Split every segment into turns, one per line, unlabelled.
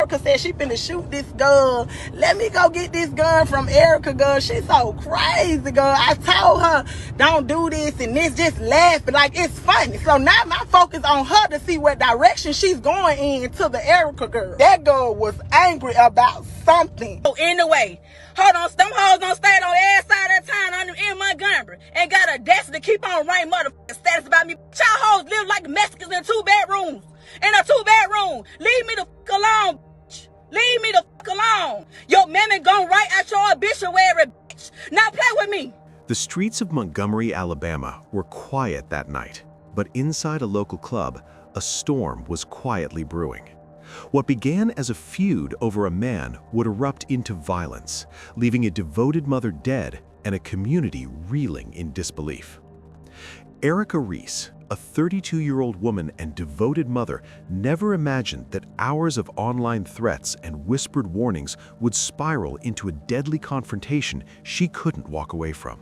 Erica said she finna shoot this girl. Let me go get this gun from Erica, girl. She's so crazy, girl. I told her, don't do this, and this just laughing like it's funny. So now my focus on her to see what direction she's going in to the Erica girl. That girl was angry about something.
So anyway, hold on, them hoes don't stay on the ass side of the town in Montgomery and got a audacity to keep on writing motherfucking status about me. Y'all hoes live like Mexicans in 2 bedrooms. In a 2-bedroom. Leave me the fuck alone, bitch. Leave me the fuck alone. Your mammy gon' write out your obituary, bitch. Now play with me.
The streets of Montgomery, Alabama were quiet that night, but inside a local club, a storm was quietly brewing. What began as a feud over a man would erupt into violence, leaving a devoted mother dead and a community reeling in disbelief. Erica Reese, a 32-year-old woman and devoted mother, never imagined that hours of online threats and whispered warnings would spiral into a deadly confrontation she couldn't walk away from.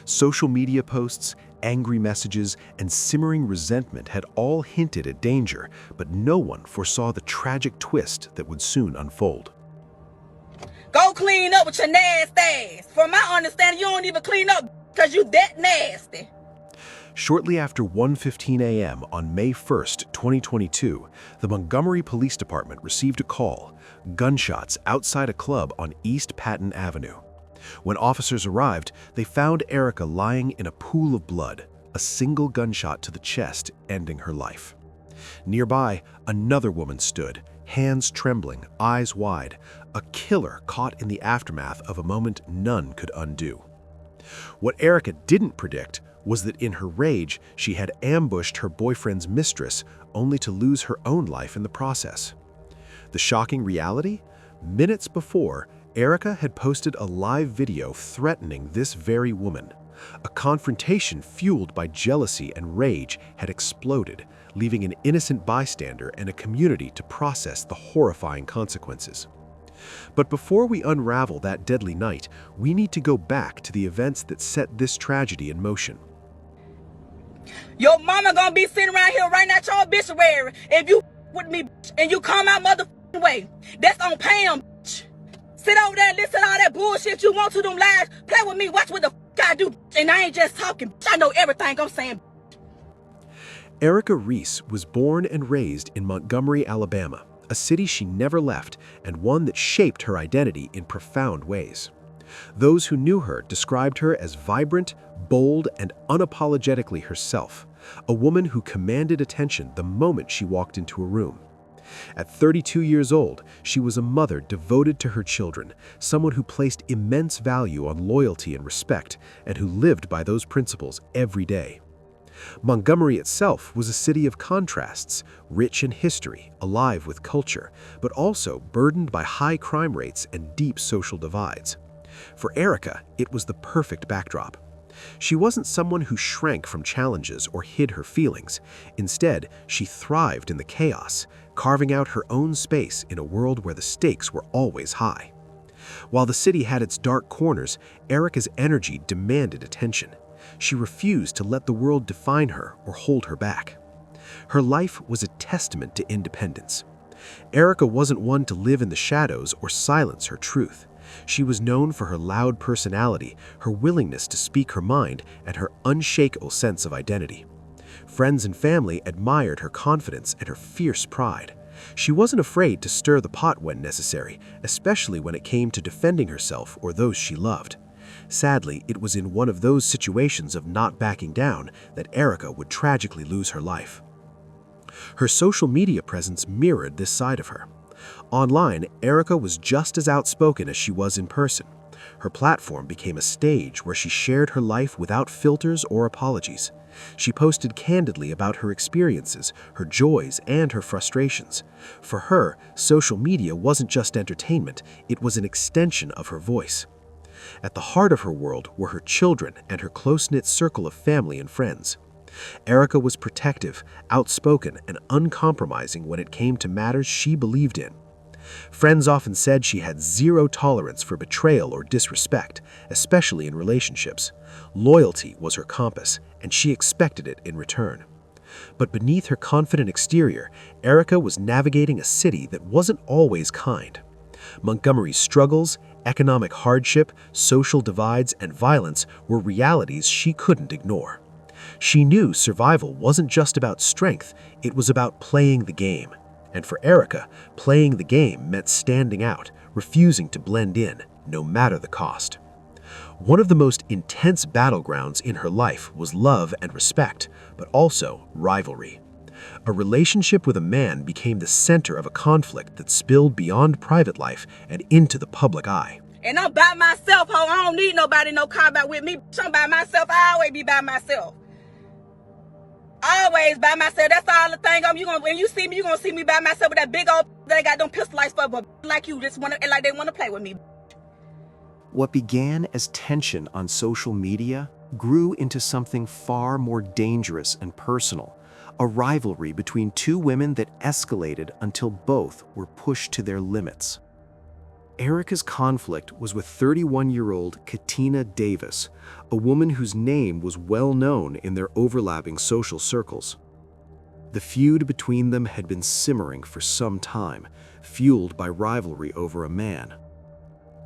Social media posts, angry messages, and simmering resentment had all hinted at danger, but no one foresaw the tragic twist that would soon unfold.
Go clean up with your nasty ass. From my understanding, you don't even clean up because you that nasty.
Shortly after 1:15 a.m. on May 1st, 2022, the Montgomery Police Department received a call, gunshots outside a club on East Patton Avenue. When officers arrived, they found Erica lying in a pool of blood, a single gunshot to the chest ending her life. Nearby, another woman stood, hands trembling, eyes wide, a killer caught in the aftermath of a moment none could undo. What Erica didn't predict was that in her rage, she had ambushed her boyfriend's mistress, only to lose her own life in the process. The shocking reality? Minutes before, Erica had posted a live video threatening this very woman. A confrontation fueled by jealousy and rage had exploded, leaving an innocent bystander and a community to process the horrifying consequences. But before we unravel that deadly night, we need to go back to the events that set this tragedy in motion.
Your mama gonna be sitting around here writing out your obituary if you with me, and you come out motherfucking way. That's on Pam, bitch. Sit over there and listen to all that bullshit you want to them lies. Play with me, watch what the I do, and I ain't just talking, bitch. I know everything I'm saying.
Erica Reese was born and raised in Montgomery, Alabama, a city she never left and one that shaped her identity in profound ways. Those who knew her described her as vibrant, bold, and unapologetically herself, a woman who commanded attention the moment she walked into a room. At 32 years old, she was a mother devoted to her children, someone who placed immense value on loyalty and respect, and who lived by those principles every day. Montgomery itself was a city of contrasts, rich in history, alive with culture, but also burdened by high crime rates and deep social divides. For Erica, it was the perfect backdrop. She wasn't someone who shrank from challenges or hid her feelings. Instead, she thrived in the chaos, carving out her own space in a world where the stakes were always high. While the city had its dark corners, Erica's energy demanded attention. She refused to let the world define her or hold her back. Her life was a testament to independence. Erica wasn't one to live in the shadows or silence her truth. She was known for her loud personality, her willingness to speak her mind, and her unshakable sense of identity. Friends and family admired her confidence and her fierce pride. She wasn't afraid to stir the pot when necessary, especially when it came to defending herself or those she loved. Sadly, it was in one of those situations of not backing down that Erica would tragically lose her life. Her social media presence mirrored this side of her. Online, Erica was just as outspoken as she was in person. Her platform became a stage where she shared her life without filters or apologies. She posted candidly about her experiences, her joys, and her frustrations. For her, social media wasn't just entertainment, it was an extension of her voice. At the heart of her world were her children and her close-knit circle of family and friends. Erica was protective, outspoken, and uncompromising when it came to matters she believed in. Friends often said she had zero tolerance for betrayal or disrespect, especially in relationships. Loyalty was her compass, and she expected it in return. But beneath her confident exterior, Erica was navigating a city that wasn't always kind. Montgomery's struggles, economic hardship, social divides, and violence were realities she couldn't ignore. She knew survival wasn't just about strength, it was about playing the game. And for Erica, playing the game meant standing out, refusing to blend in, no matter the cost. One of the most intense battlegrounds in her life was love and respect, but also rivalry. A relationship with a man became the center of a conflict that spilled beyond private life and into the public eye.
And I'm by myself, ho. I don't need nobody no combat with me. I'm by myself. I always be by myself. Always by myself. That's all the thing. When you see me, you gonna see me by myself with that big old that got them pistol lights for, but like you just like they wanna play with me.
What began as tension on social media grew into something far more dangerous and personal, a rivalry between two women that escalated until both were pushed to their limits. Erica's conflict was with 31-year-old Katina Davis, a woman whose name was well known in their overlapping social circles. The feud between them had been simmering for some time, fueled by rivalry over a man.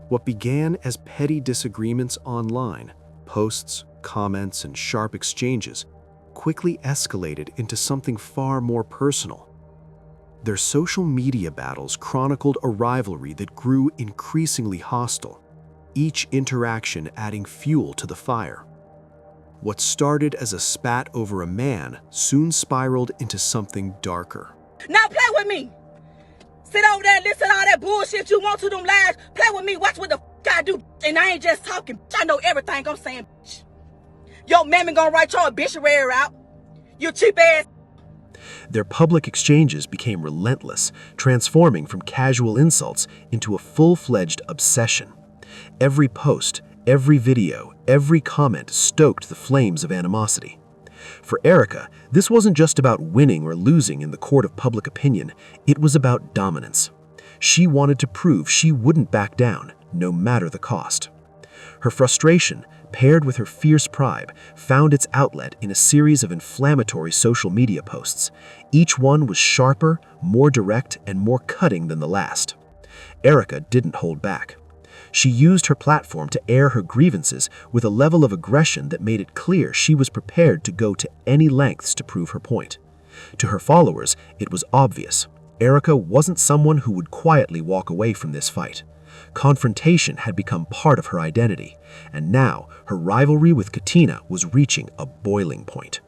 What began as petty disagreements online, posts, comments, and sharp exchanges, quickly escalated into something far more personal. Their social media battles chronicled a rivalry that grew increasingly hostile, each interaction adding fuel to the fire. What started as a spat over a man soon spiraled into something darker.
Now play with me. Sit over there and listen to all that bullshit you want to them lies. Play with me. Watch what the I do. And I ain't just talking. I know everything I'm saying. Yo, mammy gonna write your obituary out. You cheap ass.
Their public exchanges became relentless, transforming from casual insults into a full-fledged obsession. Every post, every video, every comment stoked the flames of animosity. For Erica, this wasn't just about winning or losing in the court of public opinion, it was about dominance. She wanted to prove she wouldn't back down, no matter the cost. Her frustration, paired with her fierce pride, found its outlet in a series of inflammatory social media posts. Each one was sharper, more direct, and more cutting than the last. Erica didn't hold back. She used her platform to air her grievances with a level of aggression that made it clear she was prepared to go to any lengths to prove her point. To her followers, it was obvious. Erica wasn't someone who would quietly walk away from this fight. Confrontation had become part of her identity, and now her rivalry with Katina was reaching a boiling point.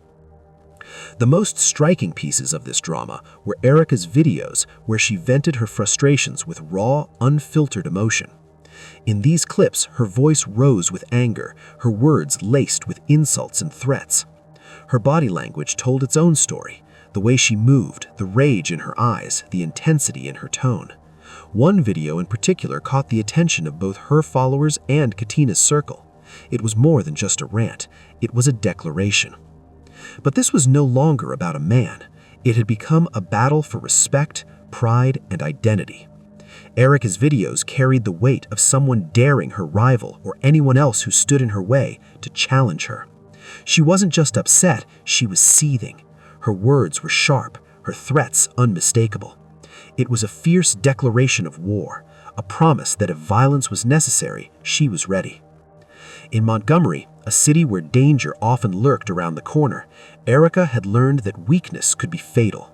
The most striking pieces of this drama were Erica's videos where she vented her frustrations with raw, unfiltered emotion. In these clips, her voice rose with anger, her words laced with insults and threats. Her body language told its own story, the way she moved, the rage in her eyes, the intensity in her tone. One video in particular caught the attention of both her followers and Katina's circle. It was more than just a rant, it was a declaration. But this was no longer about a man. It had become a battle for respect, pride, and identity. Erica's videos carried the weight of someone daring her rival or anyone else who stood in her way to challenge her. She wasn't just upset, she was seething. Her words were sharp, her threats unmistakable. It was a fierce declaration of war, a promise that if violence was necessary, she was ready. In Montgomery, a city where danger often lurked around the corner, Erica had learned that weakness could be fatal.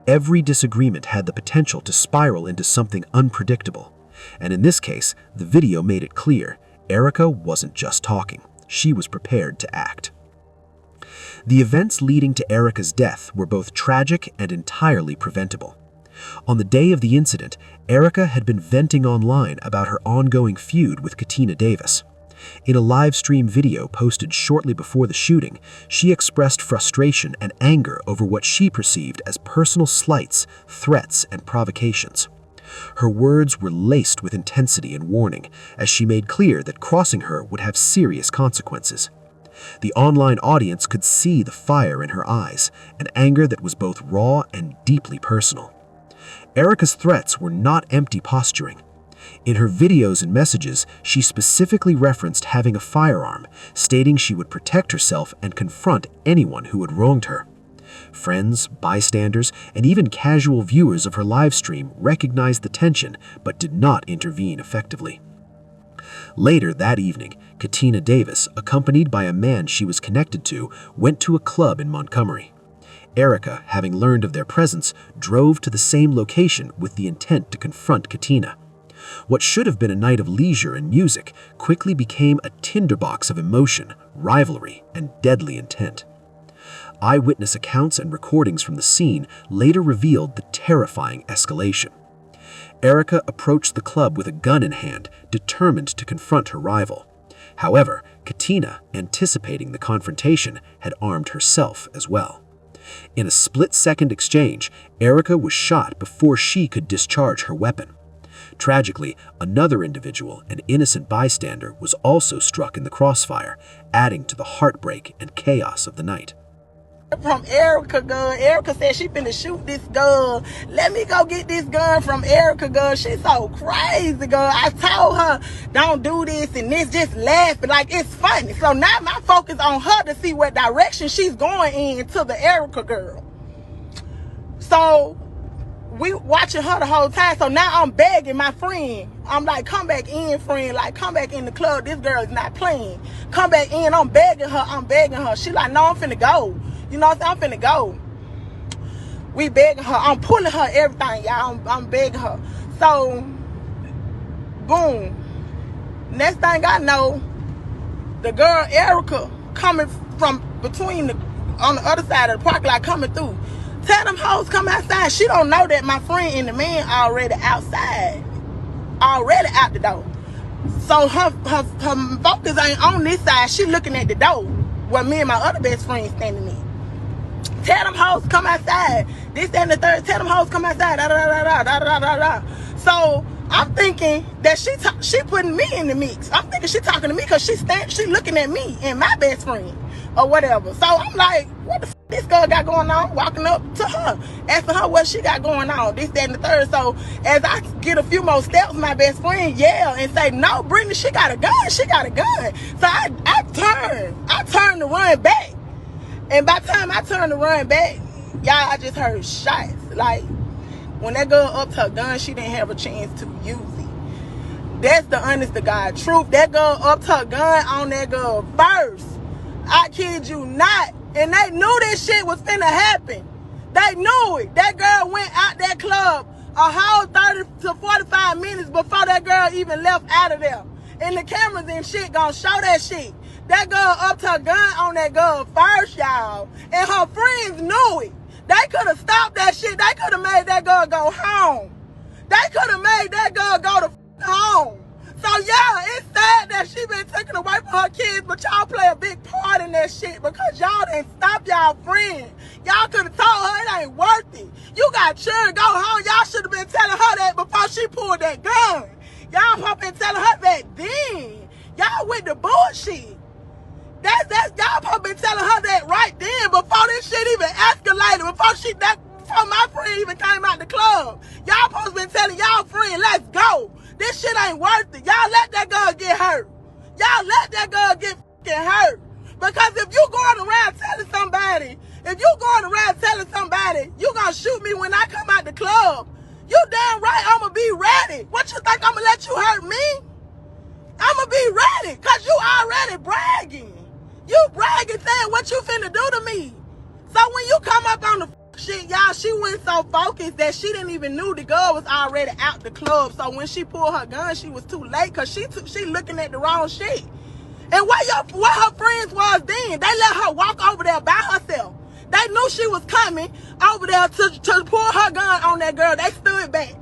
Every disagreement had the potential to spiral into something unpredictable. And in this case, the video made it clear, Erica wasn't just talking, she was prepared to act. The events leading to Erica's death were both tragic and entirely preventable. On the day of the incident, Erica had been venting online about her ongoing feud with Katina Davis. In a live stream video posted shortly before the shooting, she expressed frustration and anger over what she perceived as personal slights, threats, and provocations. Her words were laced with intensity and warning, as she made clear that crossing her would have serious consequences. The online audience could see the fire in her eyes, an anger that was both raw and deeply personal. Erica's threats were not empty posturing. In her videos and messages, she specifically referenced having a firearm, stating she would protect herself and confront anyone who had wronged her. Friends, bystanders, and even casual viewers of her live stream recognized the tension but did not intervene effectively. Later that evening, Katina Davis, accompanied by a man she was connected to, went to a club in Montgomery. Erica, having learned of their presence, drove to the same location with the intent to confront Katina. What should have been a night of leisure and music quickly became a tinderbox of emotion, rivalry, and deadly intent. Eyewitness accounts and recordings from the scene later revealed the terrifying escalation. Erica approached the club with a gun in hand, determined to confront her rival. However, Katina, anticipating the confrontation, had armed herself as well. In a split-second exchange, Erica was shot before she could discharge her weapon. Tragically, another individual, an innocent bystander, was also struck in the crossfire, adding to the heartbreak and chaos of the night.
From Erica, girl. Erica said she finna shoot this girl. Let me go get this gun from Erica, girl. She's so crazy, girl. I told her, don't do this and this, just laughing like it's funny. So now my focus on her to see what direction she's going in to the Erica girl. So we watching her the whole time. So now I'm begging my friend. I'm like, come back in, friend. Like, come back in the club. This girl is not playing. Come back in. I'm begging her. She like, no, I'm finna go. You know what I'm saying? I'm finna go. We begging her. I'm pulling her everything, y'all. I'm begging her. So, boom. Next thing I know, the girl Erica coming from between on the other side of the parking lot coming through. Tell them hoes come outside. She don't know that my friend and the man already outside. Already out the door. So her focus ain't on this side. She looking at the door where me and my other best friend standing in. Tell them hoes come outside. This and the third. Tell them hoes come outside. Da, da, da, da, da, da, da. So I'm thinking that she putting me in the mix. I'm thinking she talking to me because she looking at me and my best friend or whatever. So I'm like, what the f this girl got going on? Walking up to her, asking her what she got going on. This, that, and the third. So as I get a few more steps, my best friend yell and say, no, Brittany, she got a gun. She got a gun. So I turn to run back. And by the time I turned to run back, y'all, I just heard shots. Like, when that girl upped her gun, she didn't have a chance to use it. That's the honest to God truth. That girl upped her gun on that girl first. I kid you not. And they knew this shit was finna happen. They knew it. That girl went out that club a whole 30 to 45 minutes before that girl even left out of there. And the cameras and shit gonna show that shit. That girl upped her gun on that girl first, y'all. And her friends knew it. They could have stopped that shit. They could have made that girl go home. They could have made that girl go to home. So, yeah, it's sad that she been taken away from her kids, but y'all play a big part in that shit because y'all didn't stop y'all friend. Y'all could have told her it ain't worth it. You got children, go home. Y'all should have been telling her that before she pulled that gun. Y'all supposed been telling her that then. Y'all with the bullshit. That's y'all probably been telling her that right then before this shit even escalated, before my friend even came out the club. Y'all supposed to been telling y'all friend, let's go. This shit ain't worth it. Y'all let that girl get hurt. Y'all let that girl get fucking hurt. Because if you going around telling somebody, you gonna shoot me when I come out the club, you damn right I'ma be ready. What you think, I'ma let you hurt me? I'ma be ready, cause you already bragging. You bragging saying what you finna do to me. So when you come up on the shit, y'all, she went so focused that she didn't even knew the girl was already out the club. So when she pulled her gun, she was too late because she looking at the wrong shit. And where her friends was then, they let her walk over there by herself. They knew she was coming over there to pull her gun on that girl. They stood back.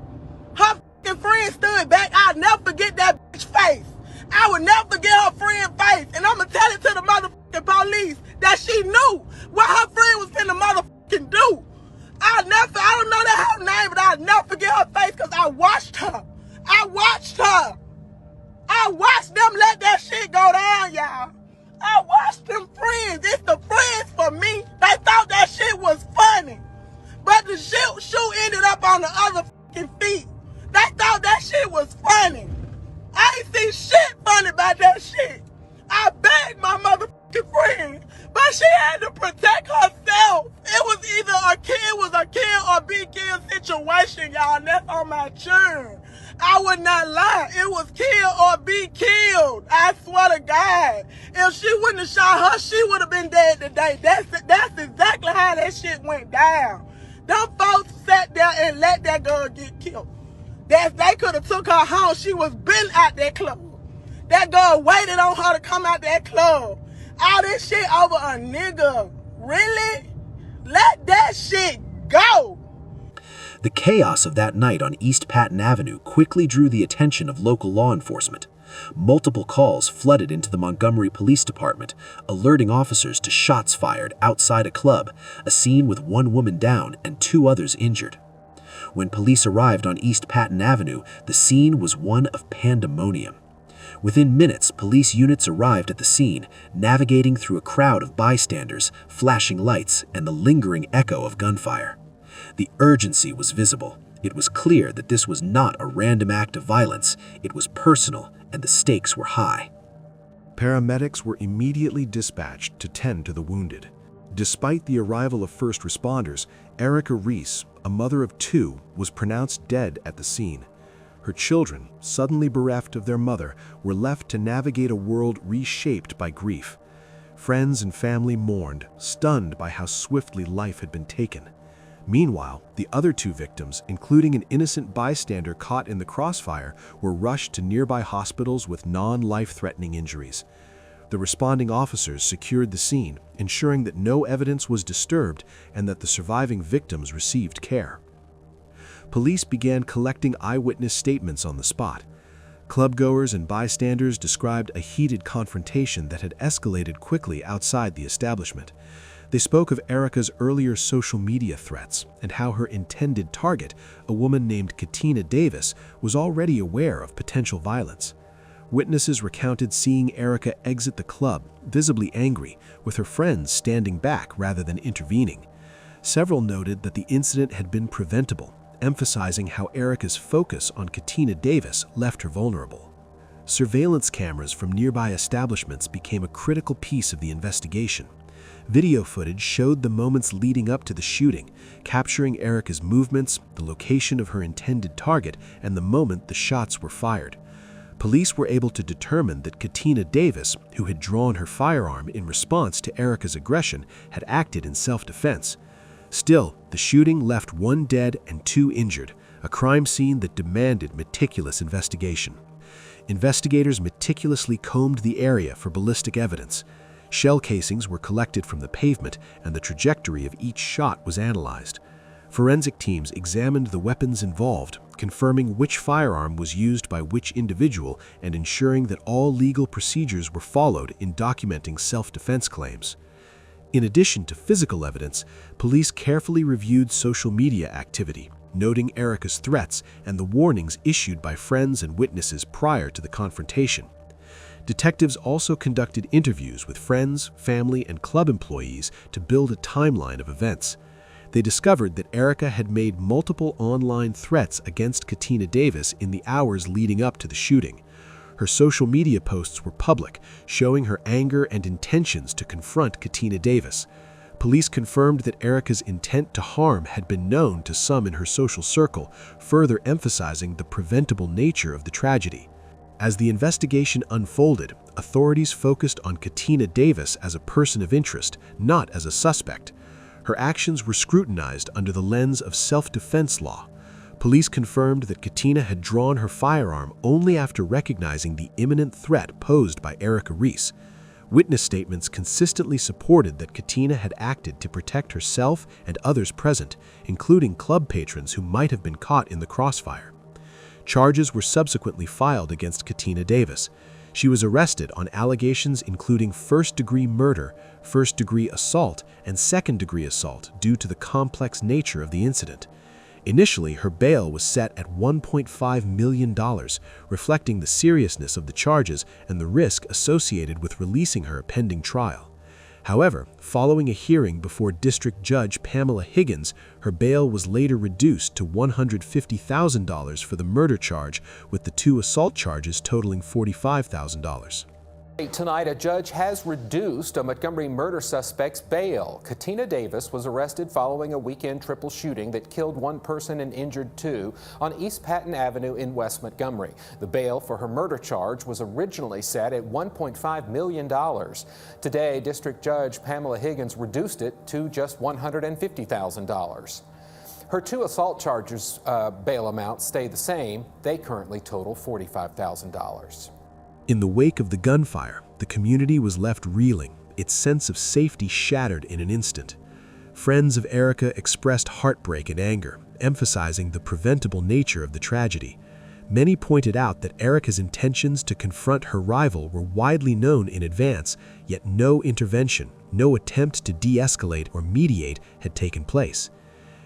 Her fucking friend stood back. I'll never forget that bitch face. I would never forget her friend's face. And I'ma tell it to the motherfucking police that she knew what her friend was finna motherfucking do. I don't know that her name, but I'll never forget her face because I watched her. I watched them let that shit go down, y'all. I watched them friends. It's the friends for me. They thought that shit was funny. But the shoe ended up on the other fucking feet. They thought that shit was funny. I ain't see shit funny about that shit. I begged my motherfucking friend, but she had to protect herself. It was either a kid was a kill or be killed situation, y'all. And that's on my churn. I would not lie. It was kill or be killed. I swear to God. If she wouldn't have shot her, she would have been dead today. That's exactly how that shit went down. Them folks sat there and let that girl get killed. They could have took her home. She was been out that club. That girl waited on her to come out that club. All this shit over a nigga. Really? Let that shit go.
The chaos of that night on East Patton Avenue quickly drew the attention of local law enforcement. Multiple calls flooded into the Montgomery Police Department, alerting officers to shots fired outside a club, a scene with one woman down and 2 others injured. When police arrived on East Patton Avenue, the scene was one of pandemonium. Within minutes, police units arrived at the scene, navigating through a crowd of bystanders, flashing lights, and the lingering echo of gunfire. The urgency was visible. It was clear that this was not a random act of violence. It was personal, and the stakes were high.
Paramedics were immediately dispatched to tend to the wounded. Despite the arrival of first responders, Erica Reese, a mother of 2, was pronounced dead at the scene. Her children, suddenly bereft of their mother, were left to navigate a world reshaped by grief. Friends and family mourned, stunned by how swiftly life had been taken. Meanwhile, the other 2 victims, including an innocent bystander caught in the crossfire, were rushed to nearby hospitals with non-life-threatening injuries. The responding officers secured the scene, ensuring that no evidence was disturbed and that the surviving victims received care. Police began collecting eyewitness statements on the spot. Clubgoers and bystanders described a heated confrontation that had escalated quickly outside the establishment. They spoke of Erica's earlier social media threats and how her intended target, a woman named Katina Davis, was already aware of potential violence. Witnesses recounted seeing Erica exit the club, visibly angry, with her friends standing back rather than intervening. Several noted that the incident had been preventable, emphasizing how Erica's focus on Katina Davis left her vulnerable. Surveillance cameras from nearby establishments became a critical piece of the investigation. Video footage showed the moments leading up to the shooting, capturing Erica's movements, the location of her intended target, and the moment the shots were fired. Police were able to determine that Katina Davis, who had drawn her firearm in response to Erica's aggression, had acted in self-defense. Still, the shooting left 1 dead and 2 injured, a crime scene that demanded meticulous investigation. Investigators meticulously combed the area for ballistic evidence. Shell casings were collected from the pavement, and the trajectory of each shot was analyzed. Forensic teams examined the weapons involved, confirming which firearm was used by which individual and ensuring that all legal procedures were followed in documenting self-defense claims. In addition to physical evidence, police carefully reviewed social media activity, noting Erica's threats and the warnings issued by friends and witnesses prior to the confrontation. Detectives also conducted interviews with friends, family, and club employees to build a timeline of events. They discovered that Erica had made multiple online threats against Katina Davis in the hours leading up to the shooting. Her social media posts were public, showing her anger and intentions to confront Katina Davis. Police confirmed that Erica's intent to harm had been known to some in her social circle, further emphasizing the preventable nature of the tragedy. As the investigation unfolded, authorities focused on Katina Davis as a person of interest, not as a suspect. Her actions were scrutinized under the lens of self-defense law. Police confirmed that Katina had drawn her firearm only after recognizing the imminent threat posed by Erica Reese. Witness statements consistently supported that Katina had acted to protect herself and others present, including club patrons who might have been caught in the crossfire. Charges were subsequently filed against Katina Davis. She was arrested on allegations including first-degree murder, first-degree assault, and second-degree assault due to the complex nature of the incident. Initially, her bail was set at $1.5 million, reflecting the seriousness of the charges and the risk associated with releasing her pending trial. However, following a hearing before District Judge Pamela Higgins, her bail was later reduced to $150,000 for the murder charge, with the 2 assault charges totaling $45,000.
Tonight, a judge has reduced a Montgomery murder suspect's bail. Katina Davis was arrested following a weekend triple shooting that killed one person and injured two on East Patton Avenue in West Montgomery. The bail for her murder charge was originally set at $1.5 million. Today, District Judge Pamela Higgins reduced it to just $150,000. Her two assault charges bail amounts stay the same. They currently total $45,000.
In the wake of the gunfire, the community was left reeling, its sense of safety shattered in an instant. Friends of Erica expressed heartbreak and anger, emphasizing the preventable nature of the tragedy. Many pointed out that Erica's intentions to confront her rival were widely known in advance, yet no intervention, no attempt to de-escalate or mediate had taken place.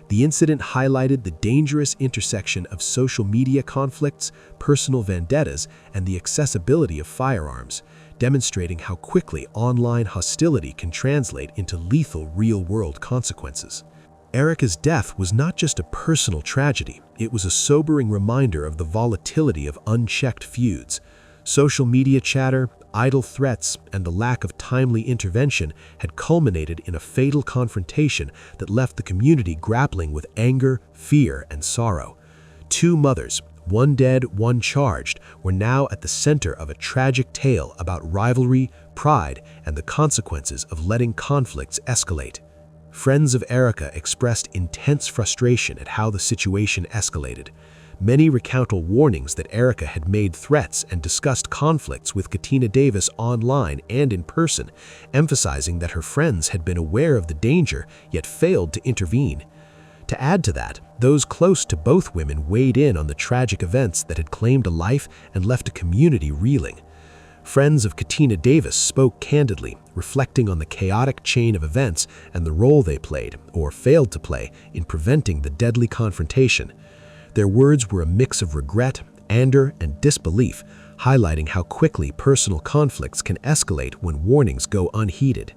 The incident highlighted the dangerous intersection of social media conflicts, personal vendettas, and the accessibility of firearms, demonstrating how quickly online hostility can translate into lethal real-world consequences. Erica's death was not just a personal tragedy, it was a sobering reminder of the volatility of unchecked feuds. Social media chatter, idle threats, and the lack of timely intervention had culminated in a fatal confrontation that left the community grappling with anger, fear, and sorrow. Two mothers, one dead, one charged, were now at the center of a tragic tale about rivalry, pride, and the consequences of letting conflicts escalate. Friends of Erica expressed intense frustration at how the situation escalated. Many recounted warnings that Erica had made threats and discussed conflicts with Katina Davis online and in person, emphasizing that her friends had been aware of the danger yet failed to intervene. To add to that, those close to both women weighed in on the tragic events that had claimed a life and left a community reeling. Friends of Katina Davis spoke candidly, reflecting on the chaotic chain of events and the role they played, or failed to play, in preventing the deadly confrontation. Their words were a mix of regret, anger, and disbelief, highlighting how quickly personal conflicts can escalate when warnings go unheeded.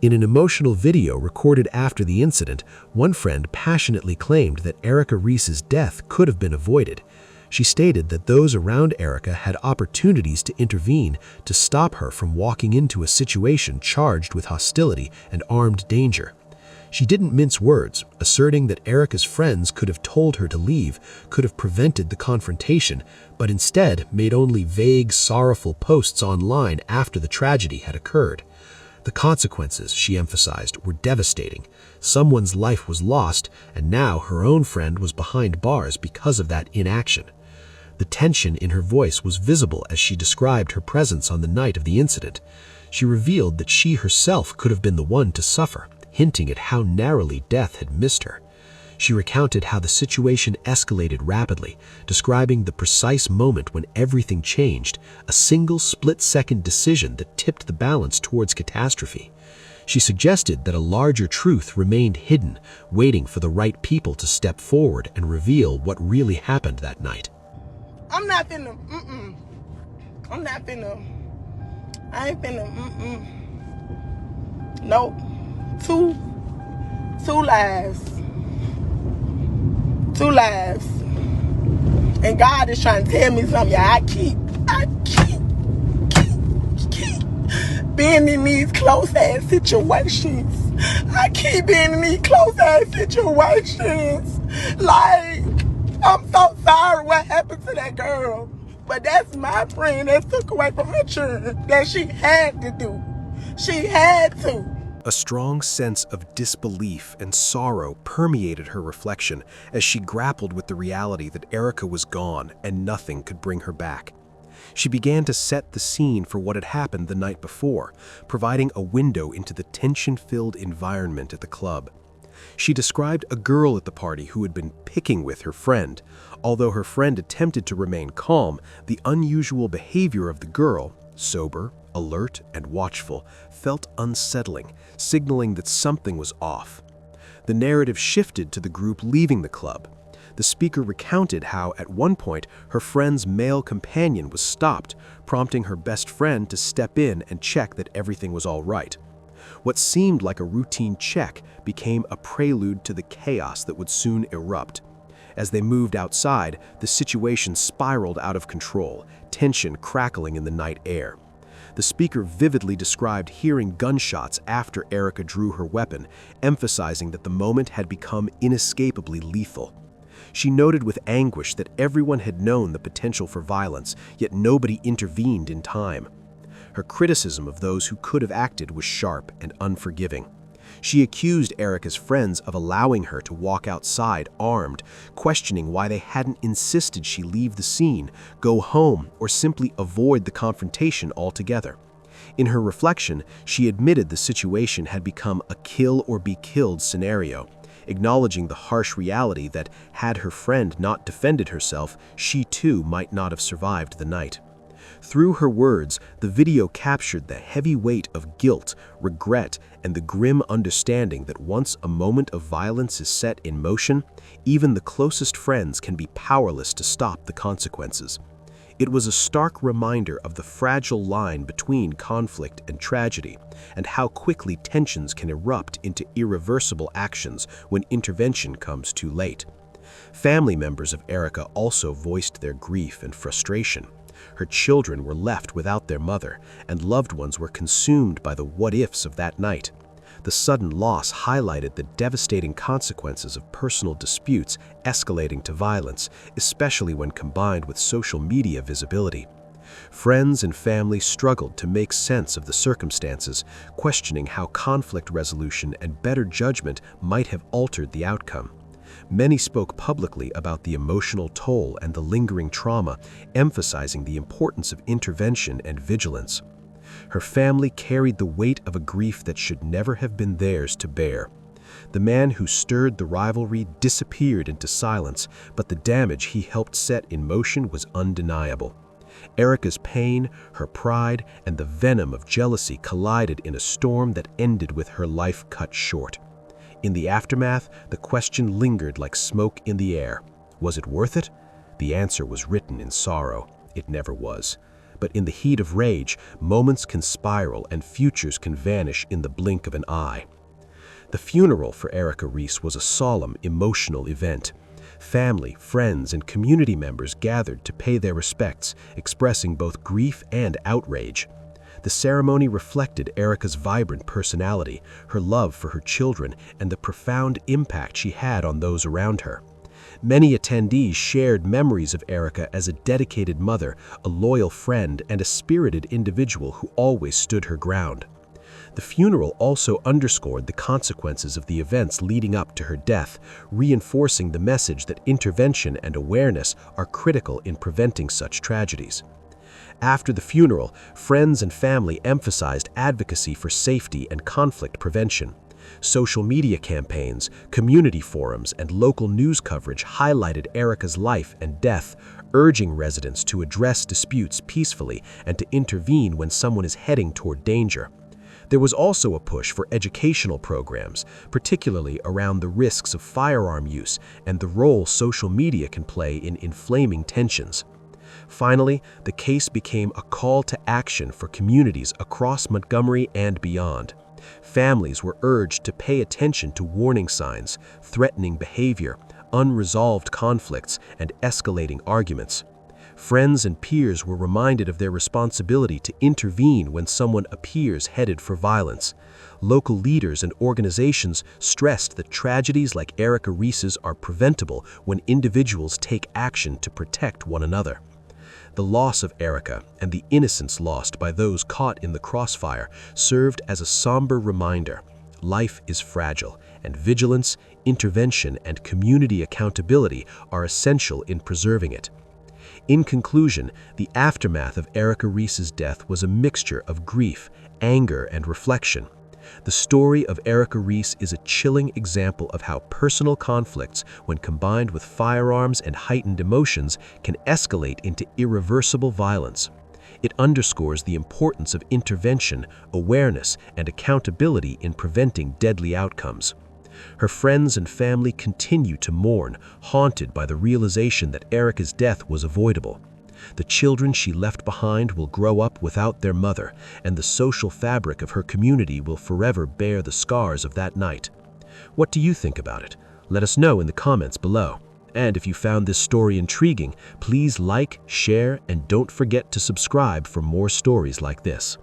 In an emotional video recorded after the incident, one friend passionately claimed that Erica Reese's death could have been avoided. She stated that those around Erica had opportunities to intervene to stop her from walking into a situation charged with hostility and armed danger. She didn't mince words, asserting that Erica's friends could have told her to leave, could have prevented the confrontation, but instead made only vague, sorrowful posts online after the tragedy had occurred. The consequences, she emphasized, were devastating. Someone's life was lost, and now her own friend was behind bars because of that inaction. The tension in her voice was visible as she described her presence on the night of the incident. She revealed that she herself could have been the one to suffer, hinting at how narrowly death had missed her. She recounted how the situation escalated rapidly, describing the precise moment when everything changed, a single split-second decision that tipped the balance towards catastrophe. She suggested that a larger truth remained hidden, waiting for the right people to step forward and reveal what really happened that night.
I'm not finna, I ain't finna, Nope. Two lives. And God is trying to tell me something, y'all. I keep being in these close-ass situations. Like, I'm so sorry what happened to that girl. But that's my friend that took away from her children that she had to do. She had to.
A strong sense of disbelief and sorrow permeated her reflection as she grappled with the reality that Erica was gone and nothing could bring her back. She began to set the scene for what had happened the night before, providing a window into the tension-filled environment at the club. She described a girl at the party who had been picking with her friend. Although her friend attempted to remain calm, the unusual behavior of the girl, sober, alert, and watchful, felt unsettling, signaling that something was off. The narrative shifted to the group leaving the club. The speaker recounted how, at one point, her friend's male companion was stopped, prompting her best friend to step in and check that everything was all right. What seemed like a routine check became a prelude to the chaos that would soon erupt. As they moved outside, the situation spiraled out of control, tension crackling in the night air. The speaker vividly described hearing gunshots after Erica drew her weapon, emphasizing that the moment had become inescapably lethal. She noted with anguish that everyone had known the potential for violence, yet nobody intervened in time. Her criticism of those who could have acted was sharp and unforgiving. She accused Erica's friends of allowing her to walk outside armed, questioning why they hadn't insisted she leave the scene, go home, or simply avoid the confrontation altogether. In her reflection, she admitted the situation had become a kill-or-be-killed scenario, acknowledging the harsh reality that, had her friend not defended herself, she too might not have survived the night. Through her words, the video captured the heavy weight of guilt, regret, and the grim understanding that once a moment of violence is set in motion, even the closest friends can be powerless to stop the consequences. It was a stark reminder of the fragile line between conflict and tragedy, and how quickly tensions can erupt into irreversible actions when intervention comes too late. Family members of Erica also voiced their grief and frustration. Her children were left without their mother, and loved ones were consumed by the what-ifs of that night. The sudden loss highlighted the devastating consequences of personal disputes escalating to violence, especially when combined with social media visibility. Friends and family struggled to make sense of the circumstances, questioning how conflict resolution and better judgment might have altered the outcome. Many spoke publicly about the emotional toll and the lingering trauma, emphasizing the importance of intervention and vigilance. Her family carried the weight of a grief that should never have been theirs to bear. The man who stirred the rivalry disappeared into silence, but the damage he helped set in motion was undeniable. Erica's pain, her pride, and the venom of jealousy collided in a storm that ended with her life cut short. In the aftermath, the question lingered like smoke in the air. Was it worth it? The answer was written in sorrow. It never was. But in the heat of rage, moments can spiral and futures can vanish in the blink of an eye. The funeral for Erica Reese was a solemn, emotional event. Family, friends, and community members gathered to pay their respects, expressing both grief and outrage. The ceremony reflected Erica's vibrant personality, her love for her children, and the profound impact she had on those around her. Many attendees shared memories of Erica as a dedicated mother, a loyal friend, and a spirited individual who always stood her ground. The funeral also underscored the consequences of the events leading up to her death, reinforcing the message that intervention and awareness are critical in preventing such tragedies. After the funeral, friends and family emphasized advocacy for safety and conflict prevention. Social media campaigns, community forums, and local news coverage highlighted Erica's life and death, urging residents to address disputes peacefully and to intervene when someone is heading toward danger. There was also a push for educational programs, particularly around the risks of firearm use and the role social media can play in inflaming tensions. Finally, the case became a call to action for communities across Montgomery and beyond. Families were urged to pay attention to warning signs, threatening behavior, unresolved conflicts, and escalating arguments. Friends and peers were reminded of their responsibility to intervene when someone appears headed for violence. Local leaders and organizations stressed that tragedies like Erica Reese's are preventable when individuals take action to protect one another. The loss of Erica and the innocence lost by those caught in the crossfire served as a somber reminder. Life is fragile, and vigilance, intervention, and community accountability are essential in preserving it. In conclusion, the aftermath of Erica Reese's death was a mixture of grief, anger, and reflection. The story of Erica Reese is a chilling example of how personal conflicts, when combined with firearms and heightened emotions, can escalate into irreversible violence. It underscores the importance of intervention, awareness, and accountability in preventing deadly outcomes. Her friends and family continue to mourn, haunted by the realization that Erica's death was avoidable. The children she left behind will grow up without their mother, and the social fabric of her community will forever bear the scars of that night. What do you think about it? Let us know in the comments below. And if you found this story intriguing, please like, share, and don't forget to subscribe for more stories like this.